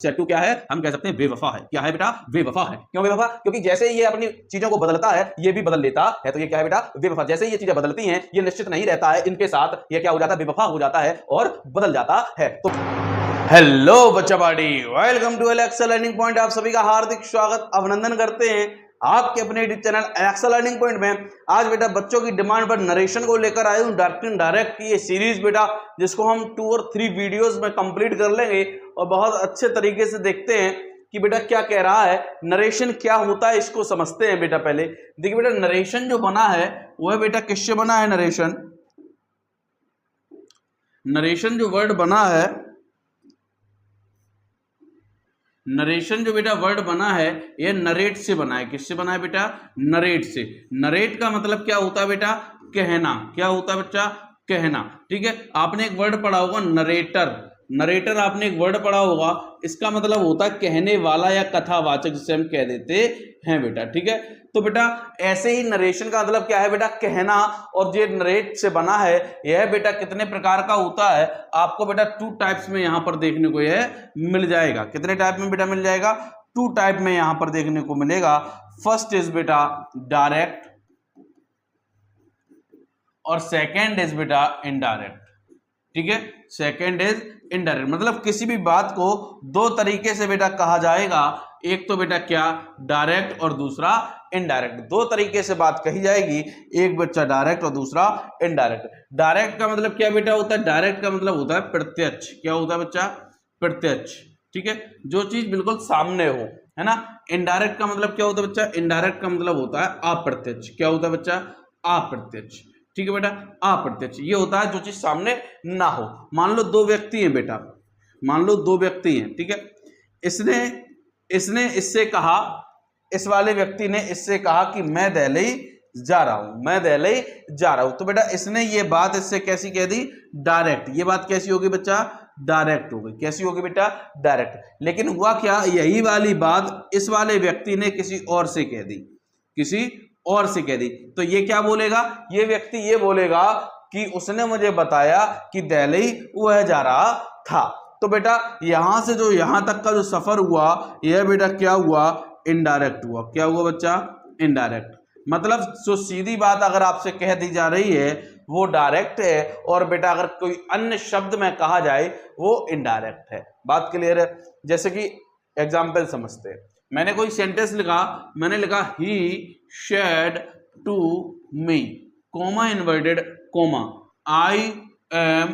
सेटू क्या है, हम कह सकते हैं बेवफा है। क्या है बेटा, बेवफा है। क्यों बेवफा? क्योंकि जैसे ये अपनी चीजों को बदलता है ये भी बदल लेता है, तो ये क्या है बेटा, बेवफा। जैसे ये चीजें बदलती हैं ये निश्चित नहीं रहता है, इनके साथ ये क्या हो जाता है, बेवफा हो जाता है और बदल जाता है। तो हेलो बच्चा party, welcome to Excel learning point. आप सभी का हार्दिक स्वागत अभिनंदन करते हैं आपके अपने चैनल एक्सेल लर्निंग पॉइंट में। आज बेटा बच्चों की डिमांड पर नरेशन को लेकर आए हूं, डायरेक्ट इन डायरेक्ट की ये सीरीज बेटा, जिसको हम 2 और 3 वीडियोस में कंप्लीट कर लेंगे और बहुत अच्छे तरीके से देखते हैं कि बेटा क्या कह रहा है, नरेशन क्या होता है, इसको समझते हैं बेटा। पहले देखिए बेटा, नरेशन जो बना है वह बेटा किससे बना है, नरेशन जो वर्ड बना है, नरेशन जो बेटा वर्ड बना है ये नरेट से बना है। किससे बना है बेटा, नरेट से। नरेट का मतलब क्या होता है बेटा, कहना। क्या होता है बच्चा, कहना। ठीक है, आपने एक वर्ड पढ़ा होगा नरेटर, नरेटर आपने एक वर्ड पढ़ा होगा, इसका मतलब होता है कहने वाला या कथावाचक, जिसे हम कह देते हैं बेटा। ठीक है, तो बेटा ऐसे ही नरेशन का मतलब क्या है बेटा, कहना। और जो नरेट से बना है यह बेटा कितने प्रकार का होता है, आपको बेटा 2 टाइप्स में यहां पर देखने को यह मिल जाएगा। कितने टाइप में बेटा मिल जाएगा, 2 टाइप में यहां पर देखने को मिलेगा। फर्स्ट इज बेटा डायरेक्ट और सेकेंड इज बेटा इनडायरेक्ट। ठीक है, सेकेंड इज इनडायरेक्ट, मतलब किसी भी बात को 2 तरीके से बेटा कहा जाएगा। एक तो बेटा क्या, डायरेक्ट, और दूसरा इनडायरेक्ट। 2 तरीके से बात कही जाएगी, एक बच्चा डायरेक्ट और दूसरा इनडायरेक्ट। डायरेक्ट का मतलब क्या बेटा होता है, डायरेक्ट का मतलब होता है प्रत्यक्ष। क्या होता है बच्चा, प्रत्यक्ष। ठीक है, जो चीज बिल्कुल सामने हो, है ना। इनडायरेक्ट का मतलब क्या होता है बच्चा, इनडायरेक्ट का मतलब होता है अप्रत्यक्ष। क्या होता है बच्चा, अप्रत्यक्ष। ठीक है बेटा, अप्रत्यक्ष ये होता है जो चीज सामने ना हो। मान लो 2 व्यक्ति हैं बेटा, मान लो 2 व्यक्ति हैं। ठीक है, इसने इससे कहा, इस वाले व्यक्ति ने इससे कहा कि मैं दिल्ली जा रहा हूं, मैं दिल्ली जा रहा हूं। तो बेटा इसने ये बात इससे कैसी कह दी, डायरेक्ट। ये बात कैसी होगी बच्चा, डायरेक्ट हो गई। कैसी होगी बेटा, डायरेक्ट। लेकिन हुआ क्या, यही वाली बात इस वाले व्यक्ति ने किसी और से कह दी, किसी और से कह दी। तो ये क्या बोलेगा, ये व्यक्ति ये बोलेगा कि उसने मुझे बताया कि दिल्ली वह जा रहा था। तो बेटा यहां से जो यहां तक का जो सफर हुआ यह बेटा क्या हुआ, इनडायरेक्ट हुआ। क्या हुआ बच्चा, इनडायरेक्ट। मतलब जो सीधी बात अगर आपसे कह दी जा रही है वो डायरेक्ट है, और बेटा अगर कोई अन्य शब्द में कहा जाए वो इनडायरेक्ट है। बात क्लियर है। जैसे कि एग्जाम्पल समझते हैं, मैंने कोई सेंटेंस लिखा, मैंने लिखा he said to me, comma inverted comma, I am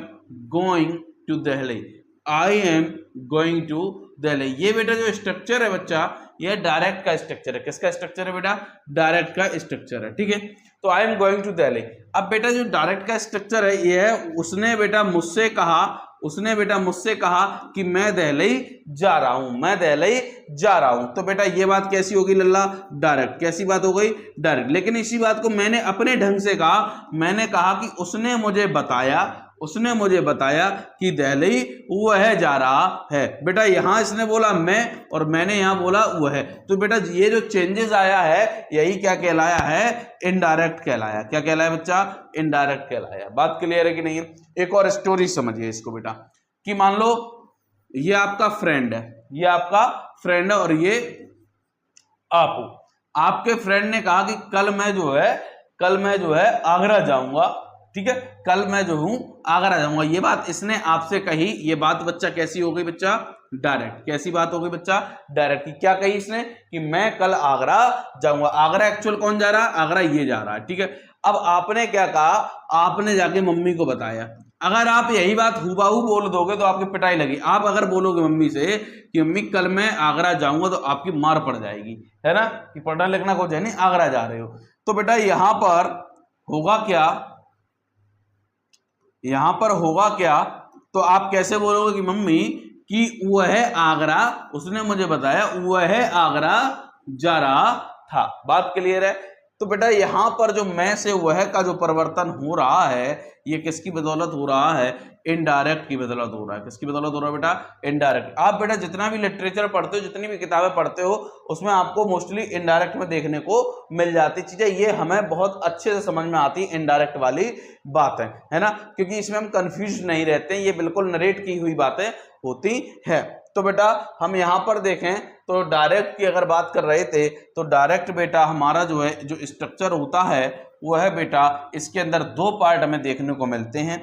going to Delhi, I am going to Delhi. ये बेटा जो स्ट्रक्चर है बच्चा, ये डायरेक्ट का स्ट्रक्चर है। किसका स्ट्रक्चर है बेटा, डायरेक्ट का स्ट्रक्चर है। ठीक है, तो I am going to Delhi. अब बेटा जो डायरेक्ट का स्ट्रक्चर है ये है, उसने बेटा मुझसे कहा, उसने बेटा मुझसे कहा कि मैं दिल्ली जा रहा हूं, मैं दिल्ली जा रहा हूं। तो बेटा ये बात कैसी होगी लल्ला, डायरेक्ट। कैसी बात हो गई, डायरेक्ट। लेकिन इसी बात को मैंने अपने ढंग से कहा, मैंने कहा कि उसने मुझे बताया, उसने मुझे बताया कि दिल्ली वह जा रहा है। बेटा यहां इसने बोला मैं, और मैंने यहां बोला वह। तो बेटा ये जो चेंजेस आया है यही क्या कहलाया है, इनडायरेक्ट कहलाया। क्या कहलाया बच्चा, इनडायरेक्ट कहलाया। बात क्लियर है कि नहीं। एक और स्टोरी समझिए इसको बेटा, कि मान लो ये आपका फ्रेंड है, ये आपका फ्रेंड है और ये आपके फ्रेंड ने कहा कि कल मैं जो है आगरा जाऊंगा। ठीक है, कल मैं जो हूं आगरा जाऊंगा। ये बात इसने आपसे कही, ये बात बच्चा कैसी हो गई बच्चा, डायरेक्ट। कैसी बात हो गई बच्चा, डायरेक्ट। क्या कही इसने, कि मैं कल आगरा जाऊंगा। आगरा एक्चुअल कौन जा रहा है, आगरा ये जा रहा है। ठीक है, अब आपने क्या कहा, आपने जाके मम्मी को बताया। अगर आप यही बात हुबहू बोल दोगे तो आपकी पिटाई लगी। आप अगर बोलोगे मम्मी से कि मम्मी कल मैं आगरा जाऊंगा, तो आपकी मार पड़ जाएगी, है ना, कि पढ़ना लिखना कुछ है नहीं, आगरा जा रहे हो। तो बेटा यहां पर होगा क्या, यहां पर होगा क्या, तो आप कैसे बोलोगे कि मम्मी कि वह आगरा, उसने मुझे बताया वह आगरा जा रहा था। बात क्लियर है। तो बेटा यहां पर जो मैं से वह का जो परिवर्तन हो रहा है ये किसकी बदौलत हो रहा है, इनडायरेक्ट की बदौलत हो रहा है। किसकी बदौलत हो रहा है बेटा, इनडायरेक्ट। आप बेटा जितना भी लिटरेचर पढ़ते हो, जितनी भी किताबें पढ़ते हो, उसमें आपको मोस्टली इनडायरेक्ट में देखने को मिल जाती चीजें। ये हमें बहुत अच्छे से समझ में आती इनडायरेक्ट वाली बातें, है ना, क्योंकि इसमें हम कंफ्यूज नहीं रहते हैं, ये बिल्कुल नरेट की हुई बातें होती है। तो बेटा हम यहाँ पर देखें तो डायरेक्ट की अगर बात कर रहे थे तो डायरेक्ट बेटा हमारा जो है जो स्ट्रक्चर होता है वो है बेटा, इसके अंदर दो पार्ट हमें देखने को मिलते हैं।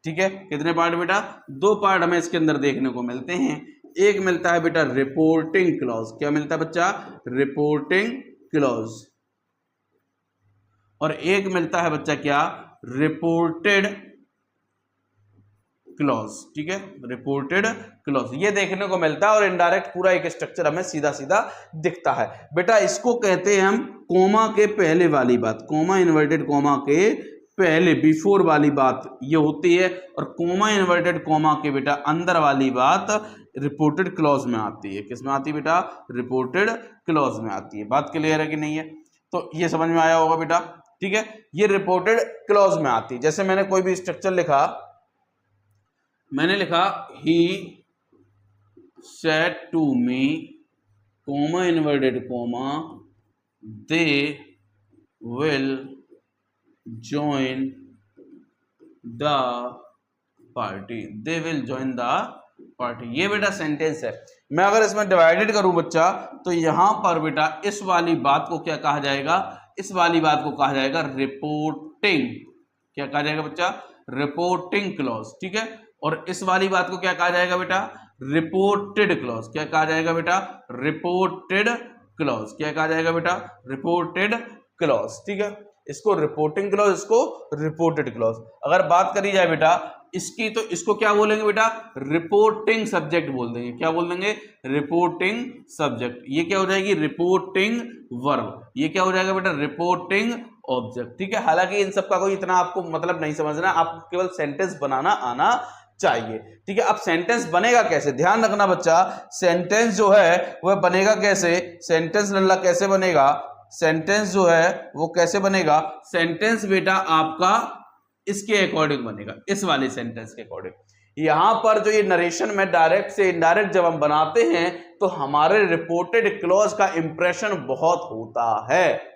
ठीक है, कितने पार्ट बेटा? दो पार्ट हमें इसके अंदर देखने को मिलते हैं। एक मिलता है बेटा रिपोर्टिंग क्लॉज। क्या मिलता है बच्चा? Reporting clause. और एक मिलता है बच्चा क्या? Reported clause. ठीक है, रिपोर्टेड क्लॉज ये देखने को मिलता है और इनडायरेक्ट पूरा एक स्ट्रक्चर हमें सीधा सीधा दिखता है। बेटा इसको कहते हैं हम कोमा के पहले वाली बात, कोमा इन्वर्टेड कोमा के पहले बिफोर वाली बात ये होती है, और कोमा इन्वर्टेड कोमा के बेटा अंदर वाली बात रिपोर्टेड क्लॉज में आती है। किस में आती है बेटा? रिपोर्टेड क्लॉज में आती है। बात क्लियर है कि नहीं है? तो ये समझ में आया होगा बेटा। ठीक है, ये रिपोर्टेड क्लॉज में आती है। जैसे मैंने कोई भी स्ट्रक्चर लिखा, मैंने लिखा ही said to me comma inverted comma they will join the party, they will join the party। ये बेटा सेंटेंस है। मैं अगर इसमें डिवाइडेड करूं बच्चा तो यहां पर बेटा इस वाली बात को क्या कहा जाएगा? इस वाली बात को कहा जाएगा रिपोर्टिंग। क्या कहा जाएगा बच्चा? Reporting clause. ठीक है, और इस वाली बात को क्या कहा जाएगा बेटा? Reported clause. क्या कहा जाएगा बेटा? Reported clause. क्या कहा जाएगा बेटा? Reported clause. ठीक है, इसको रिपोर्टिंग क्लॉज, इसको रिपोर्टेड क्लॉज। अगर बात करी जाए बेटा इसकी तो इसको क्या बोलेंगे बेटा? रिपोर्टिंग सब्जेक्ट बोल देंगे। क्या बोल देंगे? Reporting subject. ये क्या हो जाएगी? Reporting verb. ये क्या हो जाएगा बेटा? Reporting object. ठीक है, हालांकि इन सब का कोई इतना आपको मतलब नहीं समझना, आपको केवल सेंटेंस बनाना आना चाहिए। ठीक है, अब सेंटेंस बनेगा कैसे? ध्यान रखना बच्चा, सेंटेंस जो है वह बनेगा कैसे? सेंटेंस लल्ला कैसे बनेगा? सेंटेंस जो है वो कैसे बनेगा? सेंटेंस बेटा आपका इसके अकॉर्डिंग बनेगा, इस वाले सेंटेंस के अकॉर्डिंग। यहां पर जो ये नरेशन में डायरेक्ट से इनडायरेक्ट जब हम बनाते हैं तो हमारे रिपोर्टेड क्लॉज का इंप्रेशन बहुत होता है।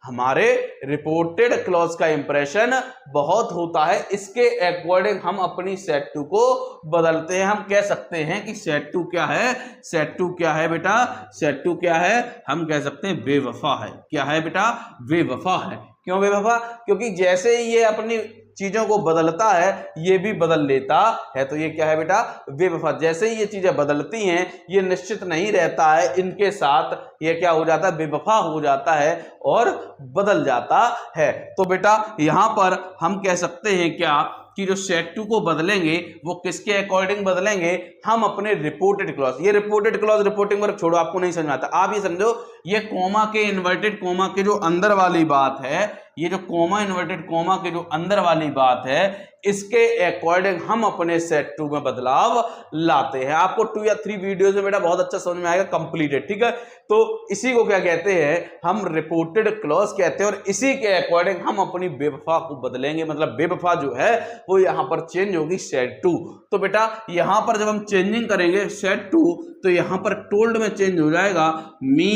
हमारे रिपोर्टेड क्लॉज का इंप्रेशन बहुत होता है। इसके अकॉर्डिंग हम अपनी सेट टू को बदलते हैं। हम कह सकते हैं कि सेट टू क्या है? सेट टू क्या है बेटा? सेट टू क्या है? हम कह सकते हैं बेवफा है। क्या है बेटा? बेवफा है। क्यों बेवफा? क्योंकि जैसे ही ये अपनी चीजों को बदलता है ये भी बदल लेता है, तो ये क्या है बेटा? बेवफा। जैसे ही ये चीजें बदलती हैं ये निश्चित नहीं रहता है, इनके साथ ये क्या हो जाता है? बेवफा हो जाता है और बदल जाता है। तो बेटा यहां पर हम कह सकते हैं क्या कि जो सेट टू को बदलेंगे वो किसके अकॉर्डिंग बदलेंगे? हम अपने रिपोर्टेड क्लॉज। ये रिपोर्टेड क्लॉज रिपोर्टिंग वर्ब छोड़ो, आपको नहीं समझ में आता। आप ये समझो, ये कोमा के इन्वर्टेड कोमा के जो अंदर वाली बात है, ये जो कोमा इन्वर्टेड कोमा के जो अंदर वाली बात है, इसके अकॉर्डिंग हम अपने सेट टू में बदलाव लाते हैं। आपको 2 या 3 वीडियोस में बेटा बहुत अच्छा समझ में आएगा, कंप्लीटेड। ठीक है, तो इसी को क्या कहते हैं? हम रिपोर्टेड क्लॉज कहते हैं, और इसी के अकॉर्डिंग हम अपनी बेवफा को बदलेंगे। मतलब बेवफा जो है वो यहां पर चेंज होगी सेट टू। तो बेटा यहां पर जब हम चेंजिंग करेंगे सेट टू तो यहां पर टोल्ड में चेंज हो जाएगा मी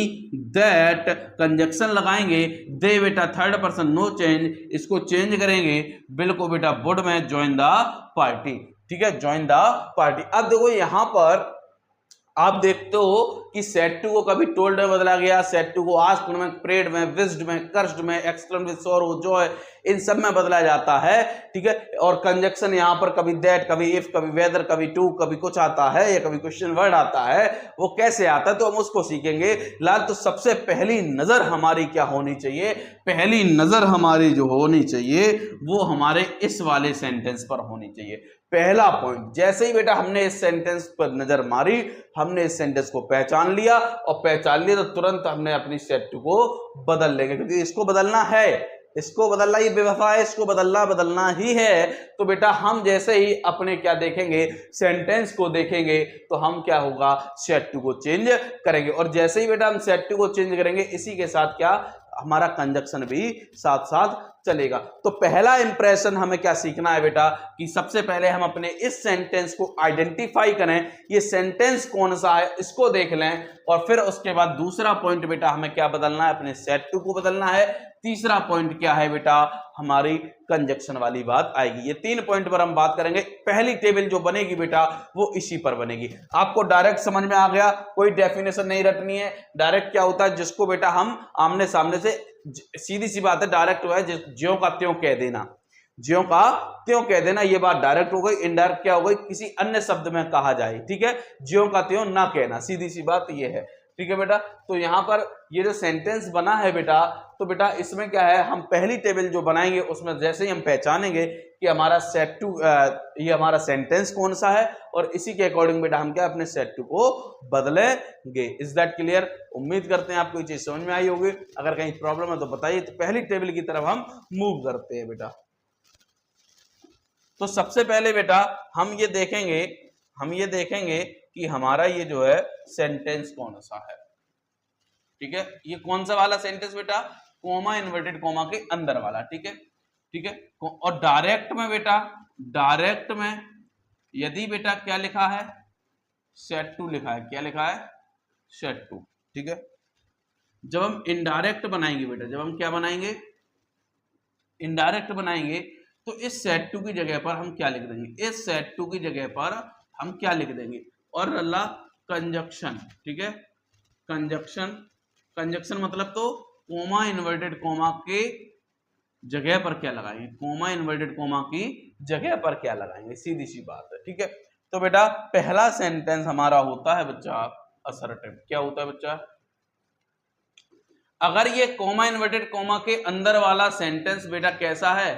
दैट, कंजक्शन लगाएंगे दे बेटा थर्ड पर्सन नो चेंज, इसको चेंज करेंगे बिल को बेटा वुड में ज्वाइन द पार्टी। ठीक है, ज्वाइन द पार्टी। अब देखो यहां पर आप देखते हो कि सेट टू को कभी टोल्ड में बदला गया, सेट टू को आस्क्ड में, प्रेड में, विज्ड में, कर्स्ड में, एक्सक्लेम्ड विद सॉरो, जॉय, इन सब में बदला जाता है। ठीक है, और कंजक्शन यहाँ पर कभी दैट, कभी इफ, कभी वेदर, कभी टू, कभी कुछ आता है या कभी क्वेश्चन वर्ड आता है। वो कैसे आता है तो हम उसको सीखेंगे। लाल तो सबसे पहली नजर हमारी क्या होनी चाहिए? पहली नजर हमारी जो होनी चाहिए वो हमारे इस वाले सेंटेंस पर होनी चाहिए। पहला पॉइंट, जैसे ही बेटा हमने इस सेंटेंस पर नजर मारी, हमने इस सेंटेंस को पहचान लिया, और पहचान लिया तो तुरंत हमने अपनी सेट टू को बदल लेंगे, क्योंकि इसको बदलना है, इसको बदलना, ये बेवफा है, इसको बदलना ही है। तो बेटा हम जैसे ही अपने क्या देखेंगे? सेंटेंस को देखेंगे तो हम क्या होगा? सेट टू को चेंज करेंगे, और जैसे ही बेटा हम सेट टू को चेंज करेंगे इसी के साथ क्या हमारा कंजक्शन भी साथ साथ चलेगा। तो पहला इंप्रेशन हमें क्या सीखना है बेटा कि सबसे पहले हम अपने इस सेंटेंस को आइडेंटिफाई करें, ये सेंटेंस कौन सा है इसको देख लें, और फिर उसके बाद दूसरा पॉइंट बेटा हमें क्या बदलना है? अपने सेट टू को बदलना है। तीसरा पॉइंट क्या है बेटा, हमारी कंजक्शन वाली बात आएगी। ये 3 पॉइंट पर हम बात करेंगे। पहली टेबल जो बनेगी बेटा वो इसी पर बनेगी। आपको डायरेक्ट समझ में आ गया, कोई डेफिनेशन नहीं रटनी है। डायरेक्ट क्या होता है, जिसको बेटा हम आमने सामने से, सीधी सी बात है, डायरेक्ट है ज्यों का त्यों कह देना, ज्यों का त्यों कह देना, ये बात डायरेक्ट हो गई। इनडायरेक्ट क्या हो गई, किसी अन्य शब्द में कहा जाए, ठीक है, ज्यों का त्यों ना कहना, सीधी सी बात ये है, ठीक है बेटा। तो यहां पर ये जो सेंटेंस बना है बेटा, तो बेटा इसमें क्या है, हम पहली टेबल जो बनाएंगे उसमें जैसे ही हम पहचानेंगे कि हमारा सेट टू, ये हमारा सेंटेंस कौन सा है, और इसी के अकॉर्डिंग बेटा हम क्या अपने सेट टू को बदलेंगे। Is that clear? उम्मीद करते हैं आपको ये चीज समझ में आई होगी। अगर कहीं प्रॉब्लम है तो बताइए। तो पहली टेबल की तरफ हम मूव करते हैं बेटा। तो सबसे पहले बेटा हम ये देखेंगे कि हमारा ये जो है सेंटेंस कौन सा है, ठीक है। ये कौन सा वाला सेंटेंस बेटा, कोमा इन्वर्टेड कोमा के अंदर वाला, ठीक है, ठीक है। और डायरेक्ट में बेटा, डायरेक्ट में यदि बेटा क्या लिखा है, सेट टू लिखा है, क्या लिखा है, सेट टू, ठीक है। जब हम इनडायरेक्ट बनाएंगे बेटा, जब हम क्या बनाएंगे, इनडायरेक्ट बनाएंगे, तो इस सेट टू की जगह पर हम क्या लिख देंगे, इस सेट टू की जगह पर हम क्या लिख देंगे, और अल्लाह कंजक्शन, ठीक है, कंजक्शन, कंजक्शन मतलब तो कोमा इन्वर्टेड कोमा के जगह पर क्या लगाएंगे, कोमा इन्वर्टेड कोमा की जगह पर क्या लगाएंगे, सीधी सी बात है, ठीक है। तो बेटा पहला सेंटेंस हमारा होता है बच्चा असर्टिव। क्या होता है बच्चा, अगर ये कोमा इन्वर्टेड कोमा के अंदर वाला सेंटेंस बेटा कैसा है,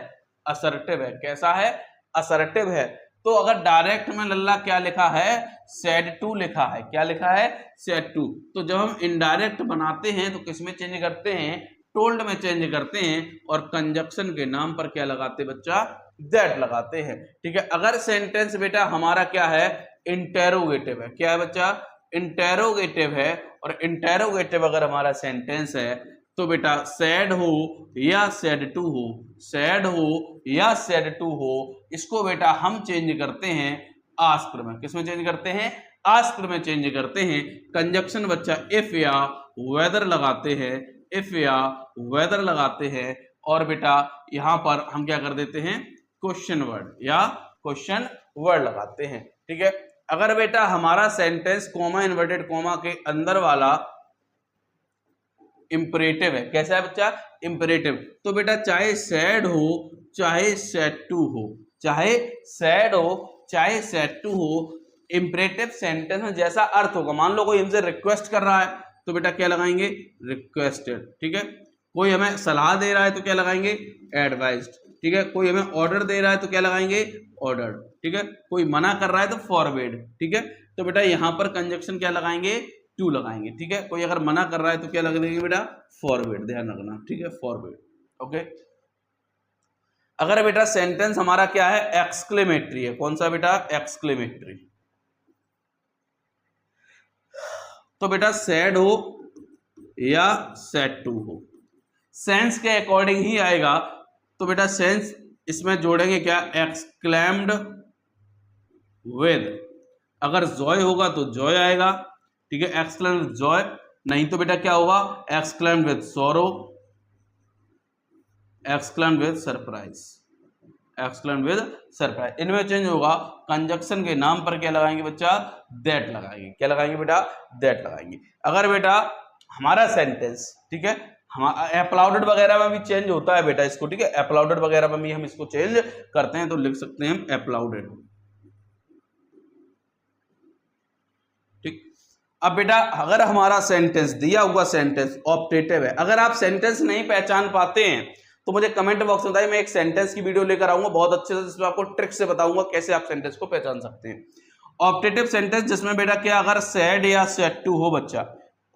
असर्टिव है। कैसा है, असर्टिव है। तो अगर डायरेक्ट में लल्ला क्या लिखा है, सेड टू लिखा है, क्या लिखा है, सेड टू। तो जब हम इनडायरेक्ट बनाते हैं तो किसमें चेंज करते हैं, टोल्ड में चेंज करते हैं, और कंजक्शन के नाम पर क्या लगाते बच्चा, दैट लगाते हैं, ठीक है। अगर सेंटेंस बेटा हमारा क्या है, इंटेरोगेटिव है, क्या है बच्चा, इंटेरोगेटिव है, और इंटेरोगेटिव अगर हमारा सेंटेंस है तो बेटा सैड हो या सैड टू हो, सैड हो या सैड टू हो, इसको बेटा हम चेंज करते हैं आस्क्र में। किसमें चेंज करते हैं, आस्क्र में चेंज करते हैं। कंजक्शन बच्चा इफ या वेदर लगाते हैं, इफ या वेदर लगाते हैं, और बेटा यहां पर हम क्या कर देते हैं, क्वेश्चन वर्ड या क्वेश्चन वर्ड लगाते हैं, ठीक है। अगर बेटा हमारा सेंटेंस कोमा इन्वर्टेड कोमा के अंदर वाला इंपरेटिव है, कैसा है बच्चा, इंपरेटिव, तो बेटा चाहे सैड हो चाहे सैड टू हो, चाहे सैड हो चाहे सैड टू हो, इंपरेटिव सेंटेंस में जैसा अर्थ होगा, मान लो कोई हमसे रिक्वेस्ट कर रहा है तो बेटा क्या लगाएंगे, रिक्वेस्टेड, ठीक है। कोई हमें सलाह दे रहा है तो क्या लगाएंगे, एडवाइज्ड, ठीक है। कोई हमें ऑर्डर दे रहा है तो क्या लगाएंगे, ऑर्डर्ड, ठीक है। कोई मना कर रहा है तो फॉरवर्ड, ठीक है। तो बेटा यहां पर कंजक्शन क्या लगाएंगे, टू लगाएंगे, ठीक है। कोई अगर मना कर रहा है तो क्या लगेंगे बेटा, फॉरवर्ड, ध्यान रखना, ठीक है, फॉरवर्ड, ओके। अगर बेटा सेंटेंस हमारा क्या है, एक्सक्लेमेटरी है, कौन सा बेटा, एक्सक्लेमेटरी, तो बेटा सैड हो या सैड टू हो, सेंस के अकॉर्डिंग ही आएगा। तो बेटा सेंस इसमें जोड़ेंगे क्या, एक्सक्लेम्ड विद, अगर जॉय होगा तो जॉय आएगा, ठीक है, एक्सक्लेम्ड जॉय, नहीं तो बेटा क्या होगा, एक्सक्लेम्ड विद सोरो, exclaimed with surprise, exclaimed with surprise, इनमें चेंज होगा। कंजक्शन के नाम पर क्या लगाएंगे बच्चा, दैट लगाएंगे, क्या लगाएंगे बेटा, दैट लगाएंगे। अगर बेटा हमारा सेंटेंस, ठीक है, हमारा अपलाउडेड वगैरह में भी चेंज होता है बेटा इसको, ठीक है, अपलाउडेड वगैरह में भी हम इसको चेंज करते हैं, तो लिख सकते हैं हम अपलाउडेड, ठीक। अब बेटा अगर हमारा सेंटेंस दिया हुआ सेंटेंस ऑप्टेटिव है, अगर आप सेंटेंस नहीं पहचान पाते हैं तो मुझे कमेंट बॉक्स में बताइए, मैं एक सेंटेंस की वीडियो लेकर आऊंगा बहुत अच्छे से, जिसमें आपको ट्रिक से बताऊंगा कैसे आप सेंटेंस को पहचान सकते हैं। ऑप्टेटिव सेंटेंस जिसमें बेटा क्या, अगर सैड या सैड टू हो बच्चा,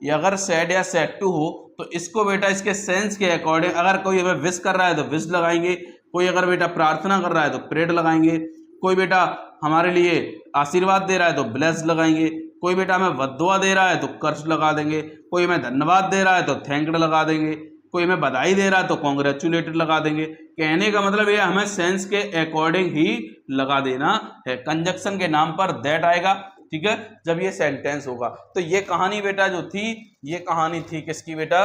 ये अगर सैड या सैड टू हो तो इसको बेटा इसके सेंस के अकॉर्डिंग, अगर कोई हमें विश कर रहा है तो विश लगाएंगे, कोई अगर बेटा प्रार्थना कर रहा है तो प्रेड लगाएंगे, कोई बेटा हमारे लिए आशीर्वाद दे रहा है तो ब्लेस लगाएंगे, कोई बेटा हमें बद्दुआ दे रहा है तो कर्ज लगा देंगे, कोई हमें धन्यवाद दे रहा है तो थैंक्ड लगा देंगे, कोई हमें बधाई दे रहा है तो कॉन्ग्रेचुलेटेड लगा देंगे। कहने का मतलब ये हमें सेंस के अकॉर्डिंग ही लगा देना है। कंजक्शन के नाम पर दैट आएगा, ठीक है, जब ये सेंटेंस होगा। तो ये कहानी बेटा जो थी, ये कहानी थी किसकी बेटा,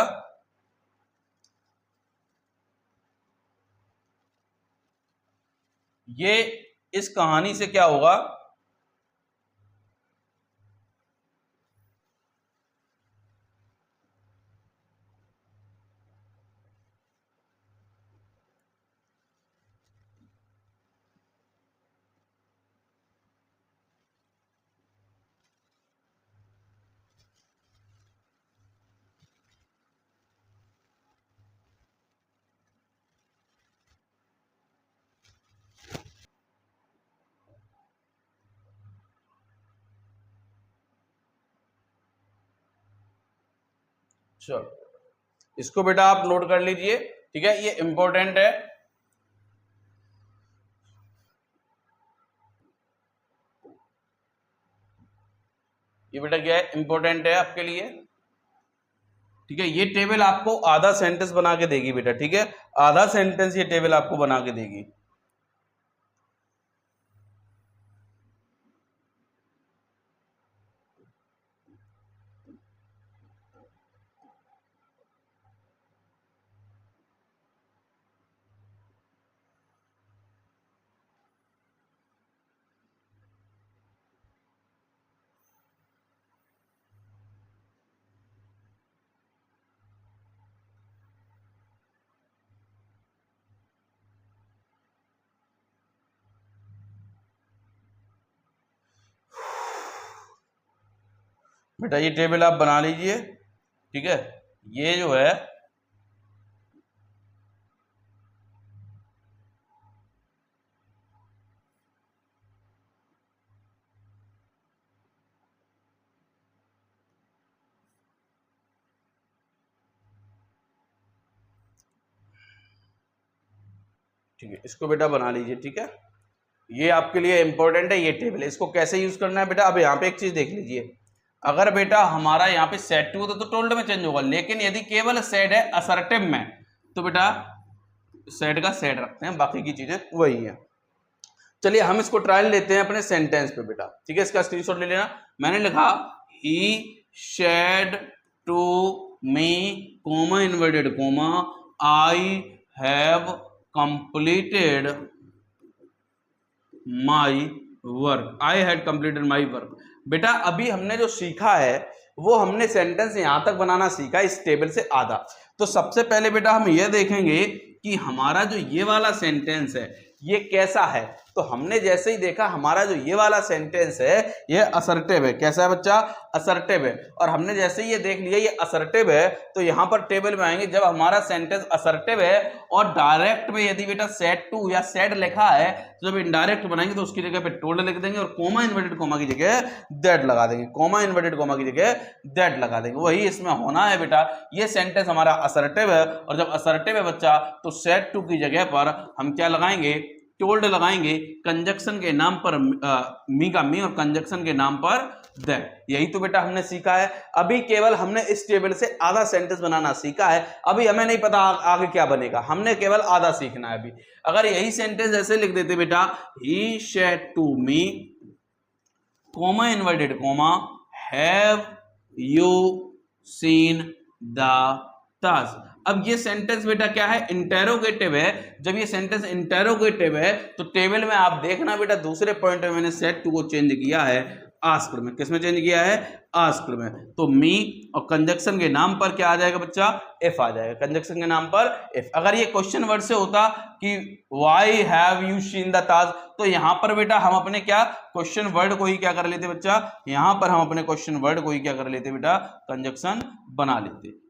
ये इस कहानी से क्या होगा, चलो इसको बेटा आप नोट कर लीजिए, ठीक है, ये इंपॉर्टेंट है। ये बेटा क्या है, इंपॉर्टेंट है आपके लिए, ठीक है। ये टेबल आपको आधा सेंटेंस बना के देगी बेटा, ठीक है, आधा सेंटेंस ये टेबल आपको बना के देगी। बेटा ये टेबल आप बना लीजिए, ठीक है। ये जो है ठीक है, इसको बेटा बना लीजिए, ठीक है। ये आपके लिए इंपॉर्टेंट है ये टेबल। इसको कैसे यूज करना है बेटा, अब यहाँ पे एक चीज देख लीजिए, अगर बेटा हमारा यहाँ पे सेड टू होता तो टोल्ड में चेंज होगा, लेकिन यदि केवल सेड है असर्टिव में तो बेटा सेड का सेड रखते हैं, बाकी की चीजें वही है। चलिए हम इसको ट्रायल लेते हैं अपने सेंटेंस पे बेटा, ठीक है। इसका स्क्रीनशॉट ले लेना। मैंने लिखा he said to me comma inverted comma I have completed my work, I had completed my work. बेटा अभी हमने जो सीखा है वो हमने सेंटेंस यहां तक बनाना सीखा इस टेबल से आधा। तो सबसे पहले बेटा हम ये देखेंगे कि हमारा जो ये वाला सेंटेंस है ये कैसा है। तो हमने जैसे ही देखा हमारा जो ये वाला सेंटेंस है ये असर्टिव है। कैसा है बच्चा, असर्टिव है। और हमने जैसे ही ये देख लिया ये असर्टिव है तो यहाँ पर टेबल में आएंगे, जब हमारा सेंटेंस असर्टिव है और डायरेक्ट में यदि बेटा सेड टू या सेड लिखा है तो जब इनडायरेक्ट बनाएंगे तो उसकी जगह पे टोल्ड लिख देंगे और कोमा इन्वर्टेड कोमा की जगह दैट लगा देंगे, कोमा इन्वर्टेड कोमा की जगह दैट लगा देंगे। वही इसमें होना है बेटा। ये सेंटेंस हमारा असर्टिव है और जब असर्टिव है बच्चा तो सेड टू की जगह पर हम क्या लगाएंगे, टोल्ड लगाएंगे। कंजक्शन के नाम पर मी का मी और कंजक्शन के नाम पर दैट। यही तो बेटा हमने सीखा है। अभी केवल हमने इस टेबल से आधा सेंटेंस बनाना सीखा है। अभी हमें नहीं पता आगे क्या बनेगा, हमने केवल आधा सीखना है अभी। अगर यही सेंटेंस ऐसे लिख देते बेटा, he said to me comma inverted comma have you seen the Taj. अब ये सेंटेंस बेटा क्या है, इंटेरोगेटिव है। जब ये सेंटेंस इंटेरोगेटिव है तो टेबल में आप देखना बेटा दूसरे पॉइंट में मैंने सेड टू को चेंज किया है आस्क्ड में। किसमें चेंज किया है, आस्क्ड में। तो मी और कंजक्शन के नाम पर क्या आ जाएगा बच्चा, इफ आ जाएगा। कंजक्शन के नाम पर इफ। अगर ये क्वेश्चन वर्ड से होता कि why have you seen the Taj तो यहां पर बेटा हम अपने क्या क्वेश्चन वर्ड को ही क्या कर लेते बच्चा, यहां पर हम अपने क्वेश्चन वर्ड को ही क्या कर लेते बेटा, कंजक्शन बना लेते।